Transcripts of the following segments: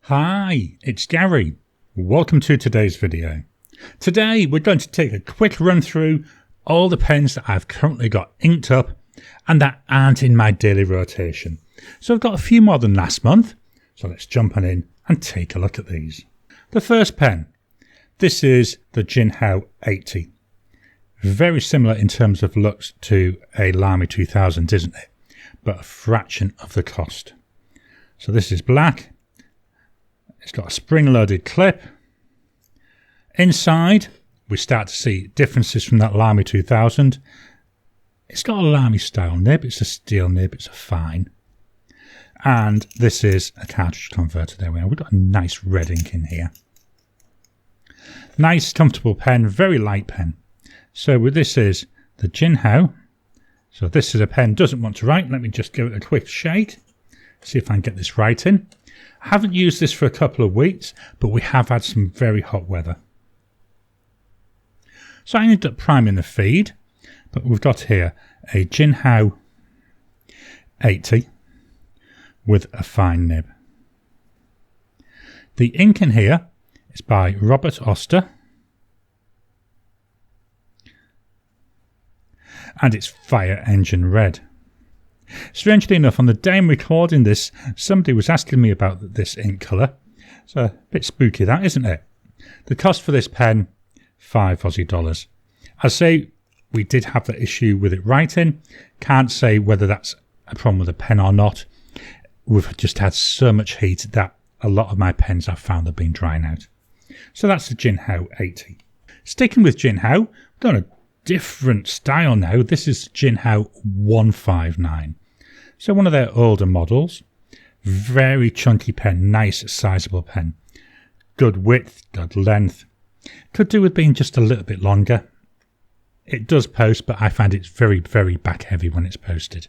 Hi, it's Gary. Welcome to today's video. Today we're going to take a quick run through all the pens that I've currently got inked up and that aren't in my daily rotation. So I've got a few more than last month, so let's jump on in and take a look at these. The first pen, this is the Jinho 80. Very similar in terms of looks to a Lamy 2000, isn't it? But a fraction of the cost. So this is black. It's got a spring-loaded clip. Inside, we start to see differences from that Lamy 2000. It's got a Lamy style nib. It's a steel nib. It's a fine. And this is a cartridge converter. There we are. We've got a nice red ink in here. Nice, comfortable pen. Very light pen. So this is the Jinho. So this is a pen doesn't want to write. Let me just give it a quick shake. See if I can get this right in. I haven't used this for a couple of weeks, but we have had some very hot weather. So I ended up priming the feed, but we've got here a Jinho 80 with a fine nib. The ink in here is by Robert Oster, and it's Fire Engine Red. Strangely enough, on the day I'm recording this, somebody was asking me about this ink colour. So a bit spooky that, isn't it? The cost for this pen, $5 Aussie. I say we did have that issue with it writing. Can't say whether that's a problem with the pen or not. We've just had so much heat that a lot of my pens I've found have been drying out. So that's the Jinho 80. Sticking with Jinho, we've done a different style now. This is Jinho 159. So one of their older models. Very chunky pen, nice sizable pen. Good width, good length. Could do with being just a little bit longer. It does post, but I find it's very, very back heavy when it's posted.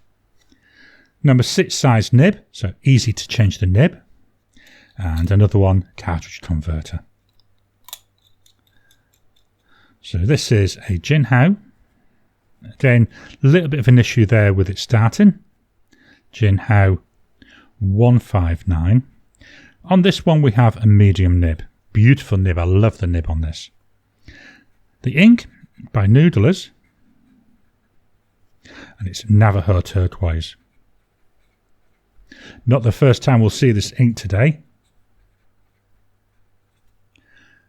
Number 6 size nib, so easy to change the nib. And another one, cartridge converter. So this is a Jinho. Again, a little bit of an issue there with it starting. Jinho 159. On this one we have a medium nib. Beautiful nib. I love the nib on this. The ink by Noodlers. And it's Navajo turquoise. Not the first time we'll see this ink today.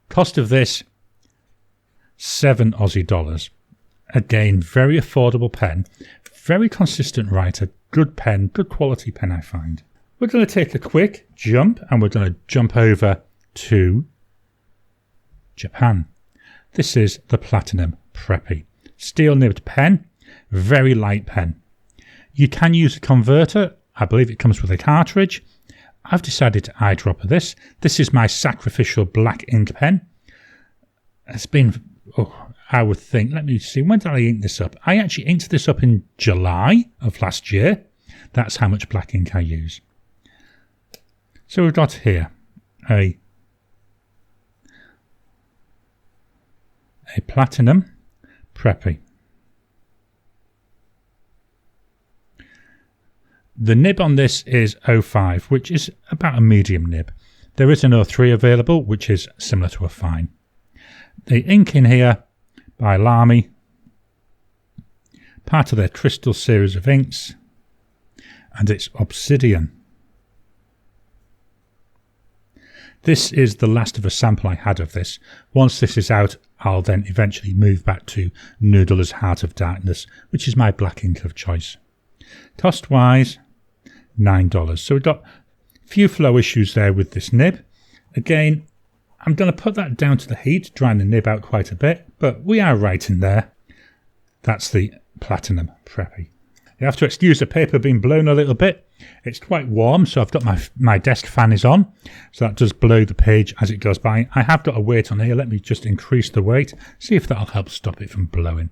Cost of this, $7 Aussie. Again, very affordable pen, very consistent writer, good pen, good quality pen I find. We're going to take a quick jump and we're going to jump over to Japan. This is the Platinum Preppy. Steel nibbed pen, very light pen. You can use a converter. I believe it comes with a cartridge. I've decided to eyedropper this. This is my sacrificial black ink pen. It's been, I would think, let me see, when did I ink this up? I actually inked this up in July of last year. That's how much black ink I use. So we've got here a Platinum Preppy. The nib on this is 05, which is about a medium nib. There is an 03 available, which is similar to a fine. The ink in here by Lamy, part of their crystal series of inks, and it's Obsidian. This is the last of a sample I had of this. Once this is out, I'll then eventually move back to Noodler's Heart of Darkness, which is my black ink of choice. Cost wise, $9. So we've got a few flow issues there with this nib. Again, I'm going to put that down to the heat, drying the nib out quite a bit, but we are right in there. That's the Platinum Preppy. You have to excuse the paper being blown a little bit. It's quite warm, so I've got my desk fan is on, so that does blow the page as it goes by. I have got a weight on here. Let me just increase the weight, see if that'll help stop it from blowing.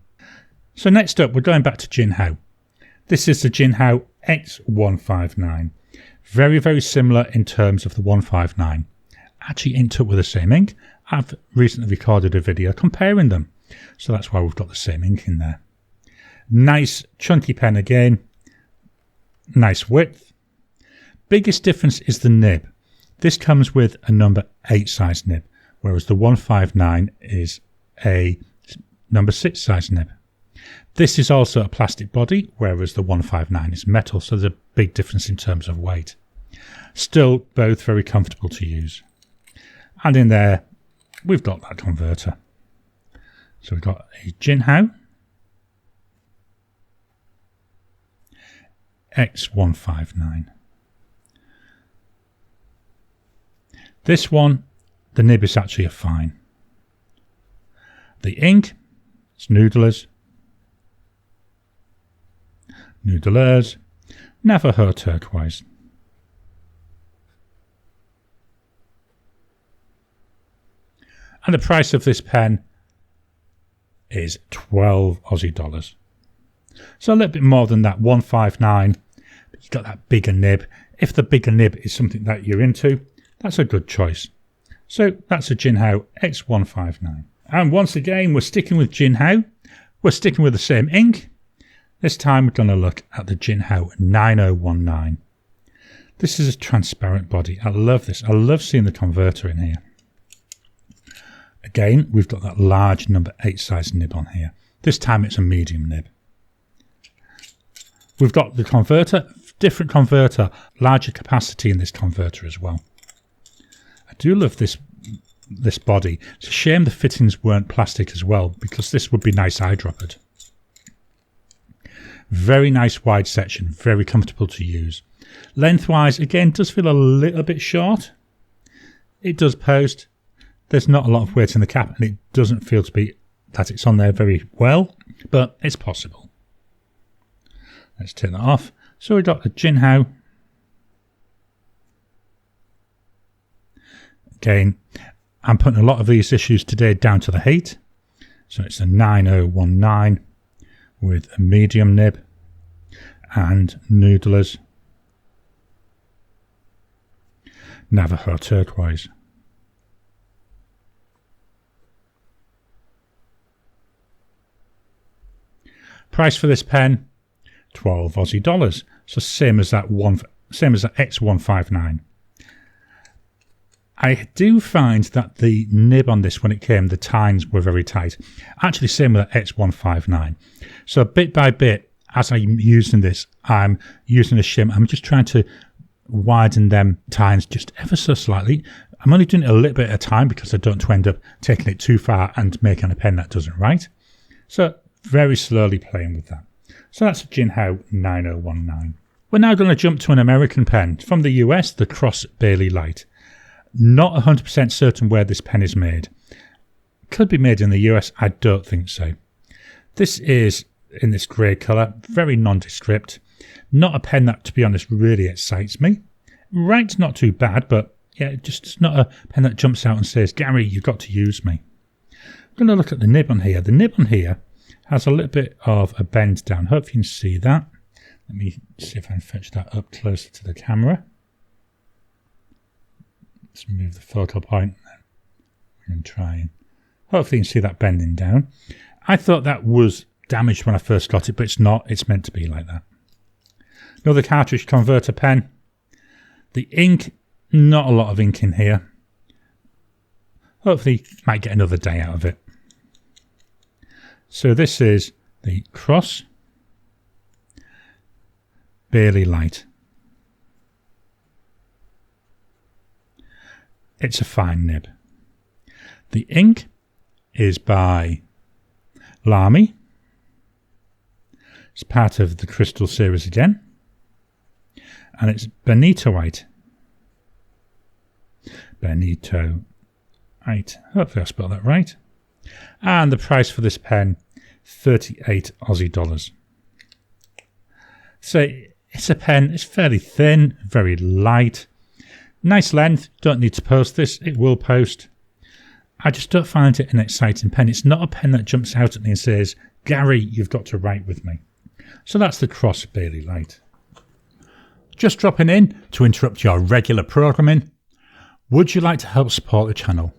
So next up, we're going back to Jinho. This is the Jinho X159. Very, very similar in terms of the 159. Actually inked up with the same ink. I've recently recorded a video comparing them, so that's why we've got the same ink in there. Nice chunky pen again, nice width. Biggest difference is the nib. This comes with a number 8 size nib, whereas the 159 is a number 6 size nib. This is also a plastic body, whereas the 159 is metal, so there's a big difference in terms of weight. Still, both very comfortable to use. And in there, we've got that converter. So we've got a Jinho X159. This one, the nib is actually a fine. The ink, it's Noodlers, Navajo turquoise. And the price of this pen is 12 Aussie dollars. So a little bit more than that 159, but you've got that bigger nib. If the bigger nib is something that you're into, that's a good choice. So that's a Jinho X159. And once again, we're sticking with Jinho. We're sticking with the same ink. This time we're going to look at the Jinho 9019. This is a transparent body. I love this. I love seeing the converter in here. Again, we've got that large number 8 size nib on here. This time it's a medium nib. We've got the converter, different converter, larger capacity in this converter as well. I do love this body. It's a shame the fittings weren't plastic as well, because this would be nice eyedroppered. Very nice wide section, very comfortable to use. Lengthwise, again, does feel a little bit short. It does post. There's not a lot of weight in the cap, and it doesn't feel to be that it's on there very well, but it's possible. Let's take that off. So we've got the Jinho. Again, I'm putting a lot of these issues today down to the heat. So it's a 9019 with a medium nib and Noodlers Navajo turquoise. Price for this pen, 12 Aussie dollars. So same as that X159. I do find that the nib on this, when it came, the tines were very tight. Actually, same with the X159. So bit by bit, as I'm using this, I'm using a shim. I'm just trying to widen them tines just ever so slightly. I'm only doing it a little bit at a time because I don't want to end up taking it too far and making a pen that doesn't write. So very slowly playing with that. So that's a Jinho 9019. We're now going to jump to an American pen from the US, the CrossBarelyLight. Not 100% certain where this pen is made. Could be made in the US, I don't think so. This is in this grey colour, very nondescript. Not a pen that, to be honest, really excites me. Write's not too bad, but yeah, it's not a pen that jumps out and says, Gary, you've got to use me. I'm going to look at the nib on here. The nib on here has a little bit of a bend down. Hope you can see that. Let me see if I can fetch that up closer to the camera. Let's move the focal point. We can try and hopefully you can see that bending down. I thought that was damaged when I first got it, but it's not. It's meant to be like that. Another cartridge converter pen. The ink, not a lot of ink in here. Hopefully might get another day out of it. So this is the CrossBarelyLight. It's a fine nib. The ink is by Lamy. It's part of the Crystal series again. And it's Benitoite. Benitoite. Hopefully I spelled that right. And the price for this pen, 38 Aussie dollars. So it's a pen, it's fairly thin, very light. Nice length, don't need to post this, it will post. I just don't find it an exciting pen. It's not a pen that jumps out at me and says, Gary, you've got to write with me. So that's the CrossBarelyLight. Just dropping in to interrupt your regular programming. Would you like to help support the channel?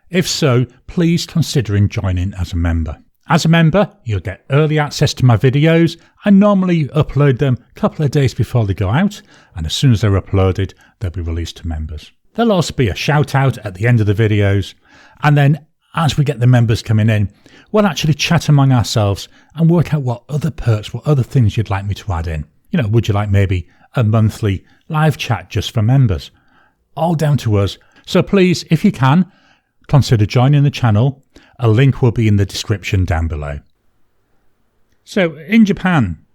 If so, please consider joining as a member. As a member, you'll get early access to my videos. I normally upload them a couple of days before they go out, and as soon as they're uploaded, they'll be released to members. There'll also be a shout out at the end of the videos, and then as we get the members coming in, we'll actually chat among ourselves and work out what other perks, what other things you'd like me to add in. You know, would you like maybe a monthly live chat just for members? All down to us. So please, if you can, consider joining the channel. A link will be in the description down below. So in Japan,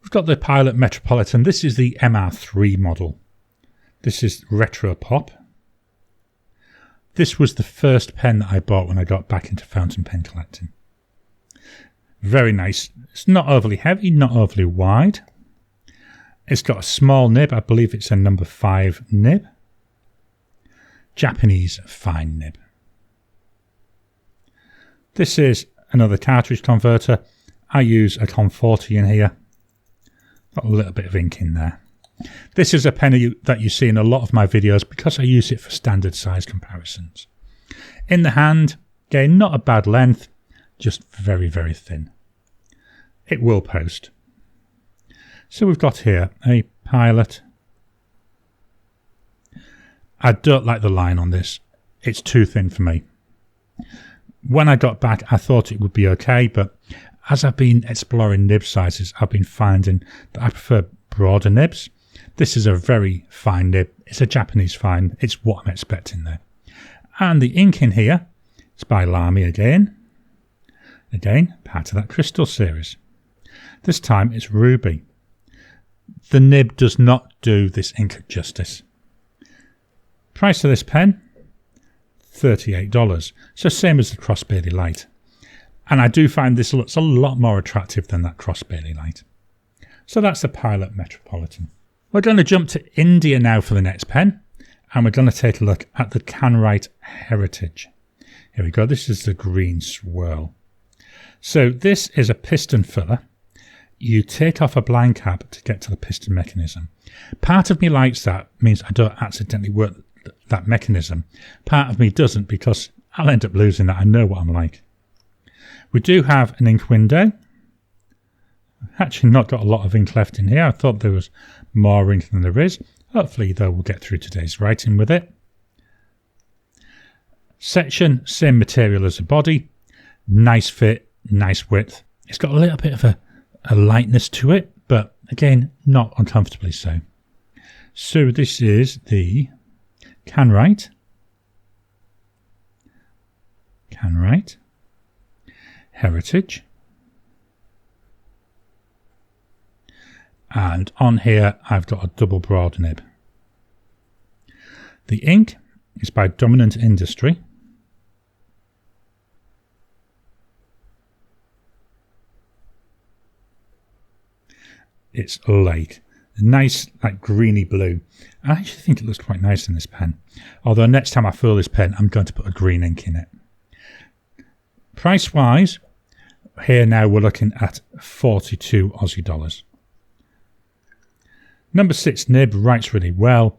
we've got the Pilot Metropolitan. This is the MR3 model. This is retro pop. This was the first pen that I bought when I got back into fountain pen collecting. Very nice. It's not overly heavy, not overly wide. It's got a small nib. I believe it's a number 5 nib. Japanese fine nib. This is another cartridge converter. I use a Con 40 in here. Got a little bit of ink in there. This is a pen that you see in a lot of my videos because I use it for standard size comparisons. In the hand, again, not a bad length, just very, very thin. It will post. So we've got here a Pilot. I don't like the line on this. It's too thin for me. When I got back, I thought it would be okay, but as I've been exploring nib sizes, I've been finding that I prefer broader nibs. This is a very fine nib. It's a Japanese fine. It's what I'm expecting there. And the ink in here is by Lamy again. Again, part of that Crystal series. This time it's Ruby. The nib does not do this ink justice. Price of this pen, $38. So same as the CrossBarelyLight. And I do find this looks a lot more attractive than that CrossBarelyLight. So that's the Pilot Metropolitan. We're going to jump to India now for the next pen, and we're going to take a look at the Canwright Heritage. Here we go. This is the green swirl. So this is a piston filler. You take off a blind cap to get to the piston mechanism. Part of me likes that, means I don't accidentally work that mechanism. Part of me doesn't because I'll end up losing that. I know what I'm like. We do have an ink window. Actually not got a lot of ink left in here. I thought there was more ink than there is. Hopefully though we'll get through today's writing with it. Section, same material as the body. Nice fit, nice width. It's got a little bit of a lightness to it, but again, not uncomfortably so. So this is the Canwright Heritage. And on here, I've got a double broad nib. The ink is by Dominant Industry. It's Lake. Nice, like greeny blue. I actually think it looks quite nice in this pen. Although next time I fill this pen, I'm going to put a green ink in it. Price-wise, here now we're looking at 42 Aussie dollars. Number 6 nib writes really well.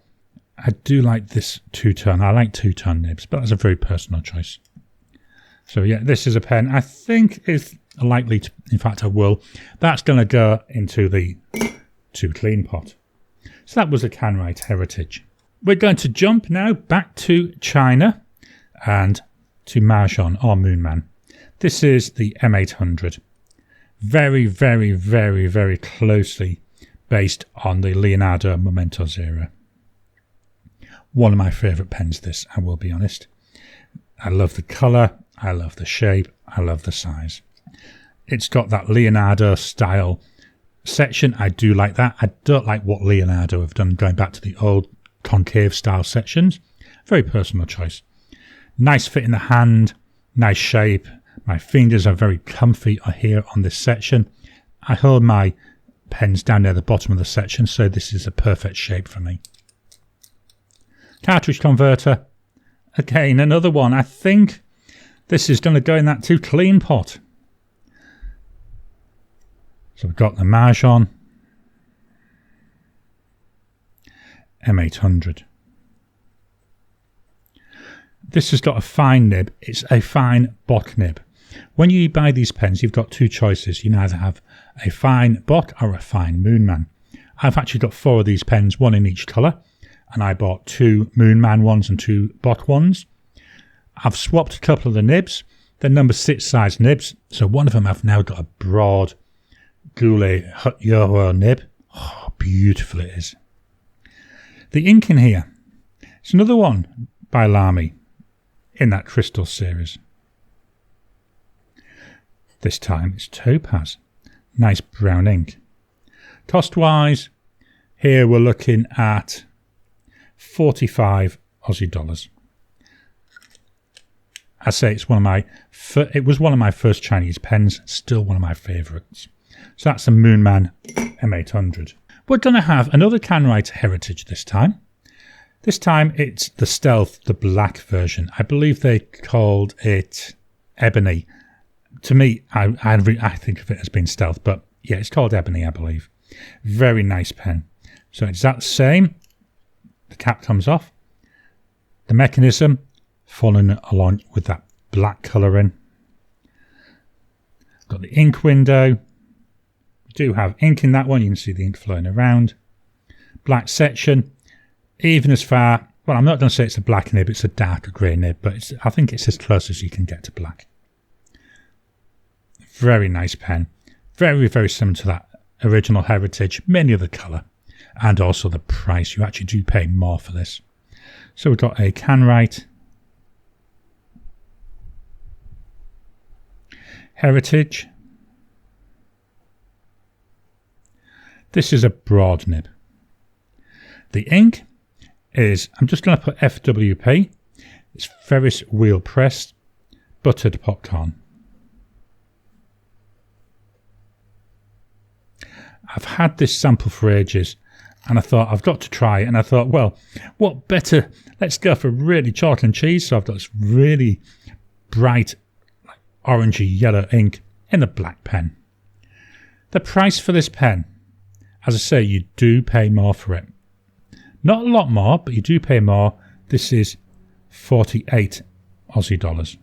I do like this two-tone. I like two-tone nibs, but that's a very personal choice. So yeah, this is a pen I think is likely to, in fact I will. That's going to go into the to clean pot. So that was a Canwright Heritage. We're going to jump now back to China and to Mahjong or Moonman. This is the M800. Very, very, very, very closely based on the Leonardo Memento Zero. One of my favourite pens, this, I will be honest. I love the colour, I love the shape, I love the size. It's got that Leonardo style section. I do like that. I don't like what Leonardo have done going back to the old concave style sections. Very personal choice. Nice fit in the hand, nice shape. My fingers are very comfy here on this section. I hold my pens down near the bottom of the section, so this is a perfect shape for me. Cartridge converter. Again, another one. I think this is going to go in that to clean pot. So we've got the Mahjong M800. This has got a fine nib. It's a fine Bock nib. When you buy these pens, you've got two choices. You can either have a fine Bock or a fine Moonman. I've actually got 4 of these pens, one in each colour. and I bought 2 Moonman ones and 2 Bot ones. I've swapped a couple of the nibs. They're number 6 size nibs, so one of them I've now got a broad Goulet Yoho nib. Oh, beautiful it is. The ink in here, it's another one by Lamy in that crystal series. This time it's topaz. Nice brown ink. Cost wise, here we're looking at 45 Aussie dollars. I say it was one of my first Chinese pens, still one of my favourites. So that's a Moonman M800. We're going to have another Canwriter Heritage this time. This time it's the Stealth, the black version. I believe they called it Ebony. To me, I think of it as being Stealth, but yeah, it's called Ebony, I believe. Very nice pen. So it's that same. The cap comes off. The mechanism following along with that black colouring. Got the ink window. We do have ink in that one. You can see the ink flowing around. Black section. Even as far, well, I'm not going to say it's a black nib, it's a darker grey nib, but I think it's as close as you can get to black. Very nice pen. Very, very similar to that original Heritage. Mainly the colour. And also the price. You actually do pay more for this. So we've got a Canwrite Heritage. This is a broad nib. The ink is, I'm just going to put FWP. It's Ferris wheel pressed buttered popcorn. I've had this sample for ages and I thought I've got to try it, and I thought, well, what better, let's go for really chalk and cheese. So I've got this really bright orangey yellow ink in the black pen. The price for this pen, as I say, you do pay more for it. Not a lot more, but you do pay more. This is 48 Aussie dollars.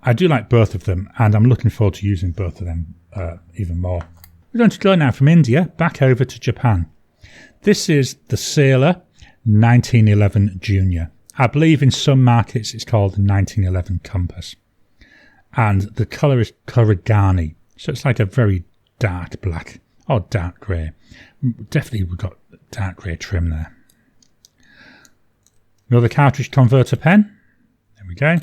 I do like both of them, and I'm looking forward to using both of them even more. We're going to go now from India back over to Japan. This is the Sailor 1911 Junior. I believe in some markets it's called the 1911 Compass. And the colour is Korigani, so it's like a very dark black or dark grey. Definitely we've got dark grey trim there. Another cartridge converter pen. There we go.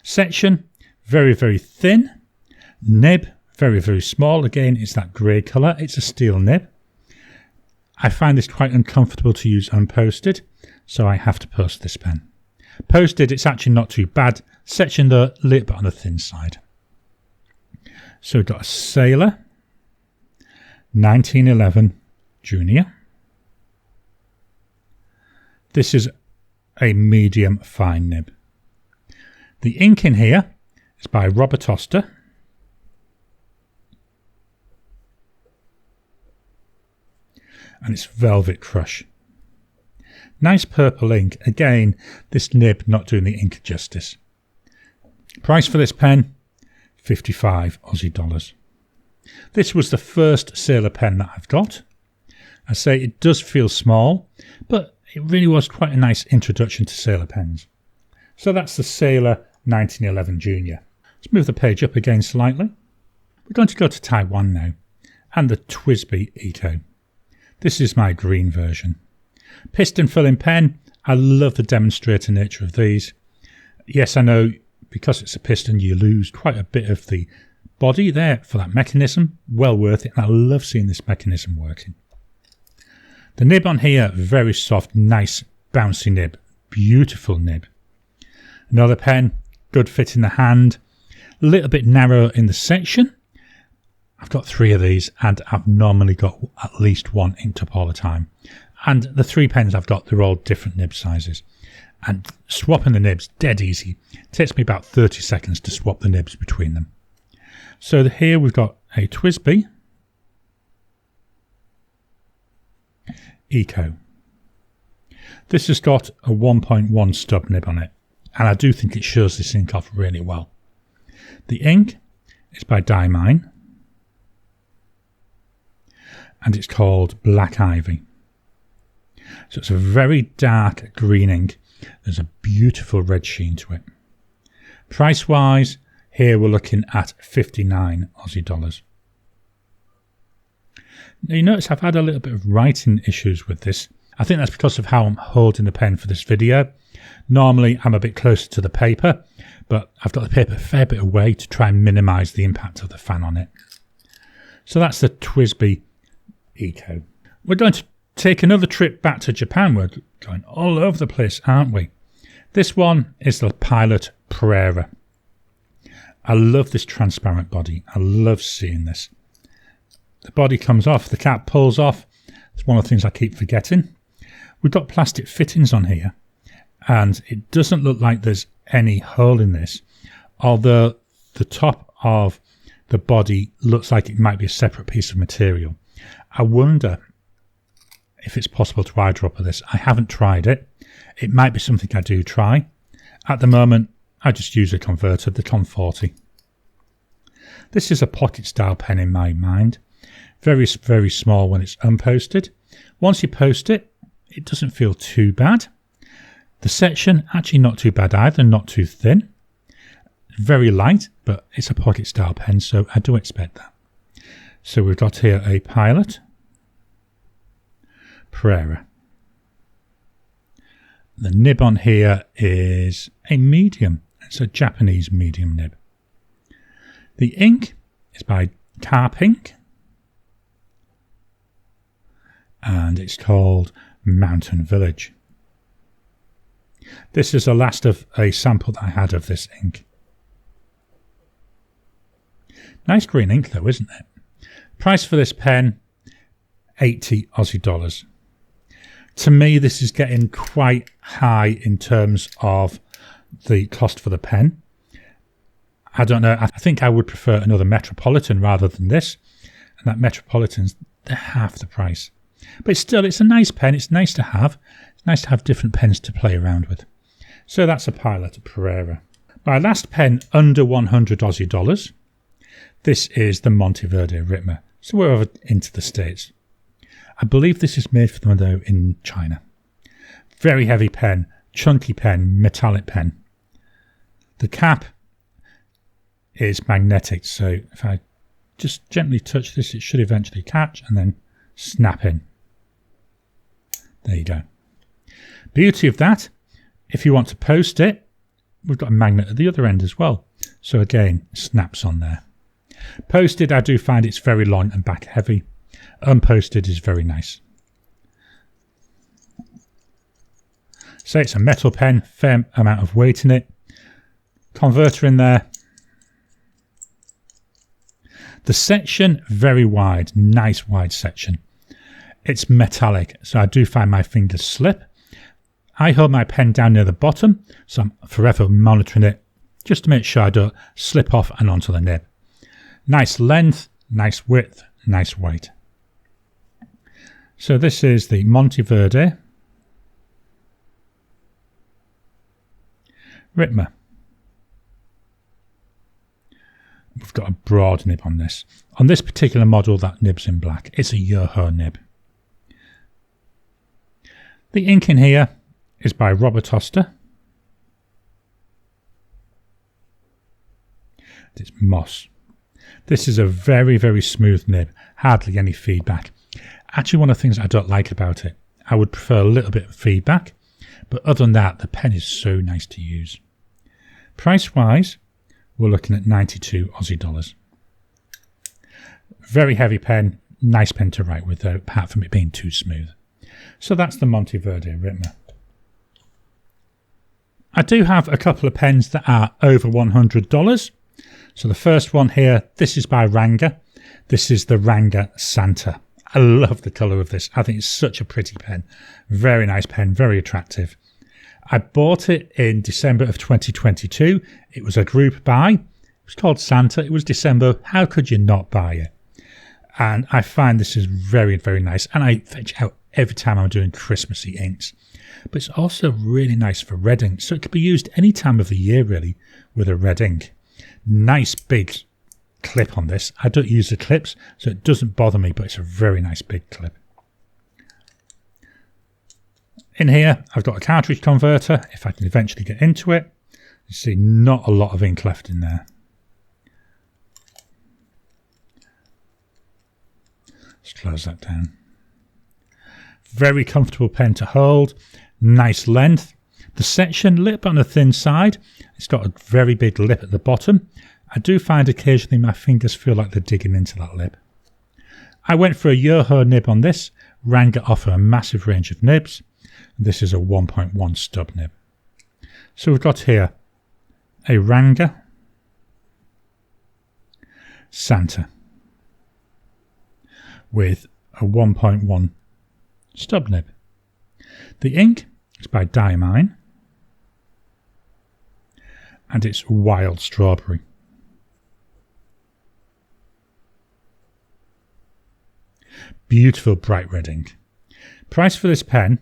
Section, very, very thin. Nib, very, very small. Again, it's that grey colour. It's a steel nib. I find this quite uncomfortable to use unposted, so I have to post this pen. Posted, it's actually not too bad. Section though, a little bit on the thin side. So we've got a Sailor 1911 Junior. This is a medium fine nib. The ink in here is by Robert Oster. And it's Velvet Crush. Nice purple ink. Again, this nib not doing the ink justice. Price for this pen, 55 Aussie dollars. This was the first Sailor pen that I've got. I say it does feel small, but it really was quite a nice introduction to Sailor pens. So that's the Sailor 1911 Junior. Let's move the page up again slightly. We're going to go to Taiwan now, and the TWSBI Eco. This is my green version. Piston filling pen. I love the demonstrator nature of these. Yes, I know because it's a piston you lose quite a bit of the body there for that mechanism. Well worth it, and I love seeing this mechanism working. The nib on here, very soft, nice bouncy nib. Beautiful nib. Another pen, good fit in the hand. A little bit narrow in the section. I've got 3 of these, and I've normally got at least one inked up all the time. And the 3 pens I've got, they're all different nib sizes. And swapping the nibs, dead easy. It takes me about 30 seconds to swap the nibs between them. So here we've got a TWSBI Eco. This has got a 1.1 stub nib on it, and I do think it shows this ink off really well. The ink is by Diamine. and it's called Black Ivy. So it's a very dark green ink. There's a beautiful red sheen to it. Price wise, here we're looking at 59 Aussie dollars. Now you notice I've had a little bit of writing issues with this. I think that's because of how I'm holding the pen for this video. Normally I'm a bit closer to the paper, but I've got the paper a fair bit away to try and minimise the impact of the fan on it. So that's the TWSBI Eco. We're going to take another trip back to Japan. We're going all over the place, aren't we? This one is the Pilot Pereira. I love this transparent body. I love seeing this. The body comes off, the cap pulls off. It's one of the things I keep forgetting. We've got plastic fittings on here, and it doesn't look like there's any hole in this, although the top of the body looks like it might be a separate piece of material. I wonder if it's possible to eyedropper this. I haven't tried it. It might be something I do try. At the moment, I just use a converter, the Con 40. This is a pocket style pen in my mind. Very, very small when it's unposted. Once you post it, it doesn't feel too bad. The section, actually not too bad either, not too thin. Very light, but it's a pocket style pen, so I do expect that. So we've got here a Pilot Pereira. The nib on here is a medium. It's a Japanese medium nib. The ink is by Carp Ink, and it's called Mountain Village. This is the last of a sample that I had of this ink. Nice green ink though, isn't it? Price for this pen, 80 Aussie dollars. To me, this is getting quite high in terms of the cost for the pen. I don't know, I think I would prefer another Metropolitan rather than this. And that Metropolitan's half the price. But still, it's a nice pen. It's nice to have. It's nice to have different pens to play around with. So that's a Pilot Pereira. My last pen under 100 Aussie dollars. This is the Monte Verde Ritma. So we're over into the States. I believe this is made for them though in China. Very heavy pen, chunky pen, metallic pen. The cap is magnetic, so if I just gently touch this, it should eventually catch and then snap in. There you go. Beauty of that, if you want to post it, we've got a magnet at the other end as well. So again, snaps on there. Posted, I do find it's very long and back heavy. Unposted is very nice. So it's a metal pen, fair amount of weight in it. Converter in there. The section, very wide, nice wide section. It's metallic, so I do find my fingers slip. I hold my pen down near the bottom, so I'm forever monitoring it just to make sure I don't slip off and onto the nib. Nice length, nice width, nice weight. So this is the Monte Verde Ritma. We've got a broad nib on this. On this particular model, that nib's in black. It's a Yoho nib. The ink in here is by Robert Oster. It's Moss. This is a very, very smooth nib. Hardly any feedback. Actually, one of the things I don't like about it, I would prefer a little bit of feedback. But other than that, the pen is so nice to use. Price-wise, we're looking at 92 Aussie dollars. Very heavy pen, nice pen to write with though, apart from it being too smooth. So that's the Monte Verde Ritma. I do have a couple of pens that are over $100. So the first one here, this is by Ranga. This is the Ranga Santa. I love the colour of this. I think it's such a pretty pen. Very nice pen, very attractive. I bought it in December of 2022. It was a group buy. It was called Santa. It was December. How could you not buy it? And I find this is very, very nice. And I fetch out every time I'm doing Christmassy inks. But it's also really nice for red ink. So it could be used any time of the year, really, with a red ink. Nice, big clip on this. I don't use the clips, so it doesn't bother me, but it's a very nice big clip. In here, I've got a cartridge converter, if I can eventually get into it. You see not a lot of ink left in there. Let's close that down. Very comfortable pen to hold, nice length. The section lip on the thin side, it's got a very big lip at the bottom. I do find occasionally my fingers feel like they're digging into that lip. I went for a Yoho nib on this. Ranga offer a massive range of nibs. This is a 1.1 stub nib. So we've got here a Ranga Santa with a 1.1 stub nib. The ink is by Diamine and it's Wild Strawberry. Beautiful bright red ink. Price for this pen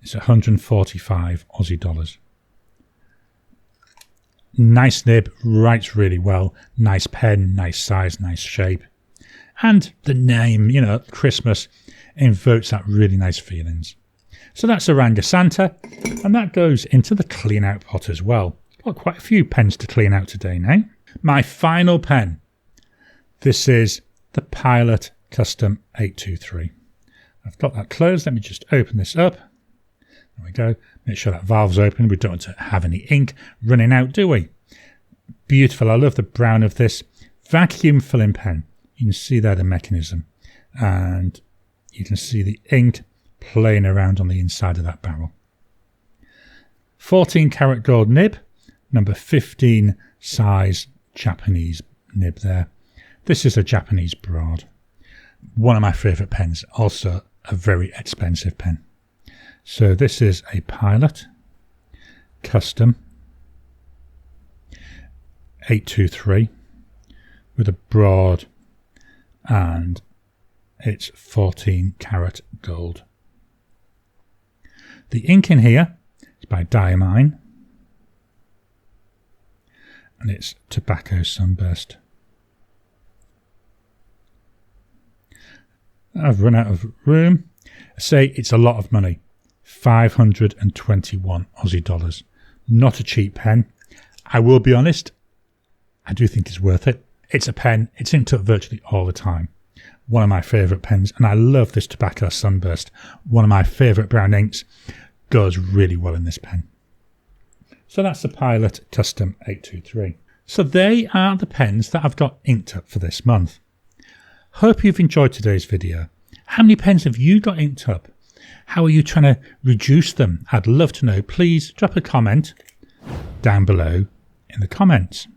is 145 Aussie dollars. Nice nib, writes really well, nice pen, nice size, nice shape. And the name, you know, Christmas, invokes that really nice feelings. So that's a Ranga Santa, and that goes into the clean out pot as well. Got quite a few pens to clean out today now. My final pen. This is the Pilot Custom 823. I've got that closed. Let me just open this up. There we go. Make sure that valve's open. We don't want to have any ink running out, do we? Beautiful. I love the brown of this. Vacuum filling pen. You can see there the mechanism. And you can see the ink playing around on the inside of that barrel. 14 karat gold nib. Number 15 size Japanese nib there. This is a Japanese broad. One of my favourite pens. Also a very expensive pen. So this is a Pilot Custom 823 with a broad, and it's 14 karat gold. The ink in here is by Diamine and it's Tobacco Sunburst. I've run out of room. I say it's a lot of money. 521 Aussie dollars. Not a cheap pen. I will be honest, I do think it's worth it. It's a pen, it's inked up virtually all the time. One of my favourite pens, and I love this Tobacco Sunburst. One of my favourite brown inks. Goes really well in this pen. So that's the Pilot Custom 823. So they are the pens that I've got inked up for this month. Hope you've enjoyed today's video. How many pens have you got inked up? How are you trying to reduce them? I'd love to know. Please drop a comment down below in the comments.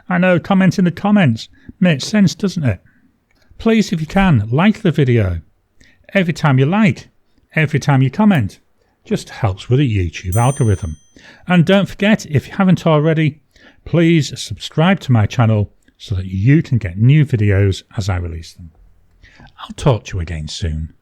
I know, comment in the comments. Makes sense, doesn't it? Please, if you can, like the video. Every time you like, every time you comment, just helps with the YouTube algorithm. And don't forget, if you haven't already, please subscribe to my channel so that you can get new videos as I release them. I'll talk to you again soon.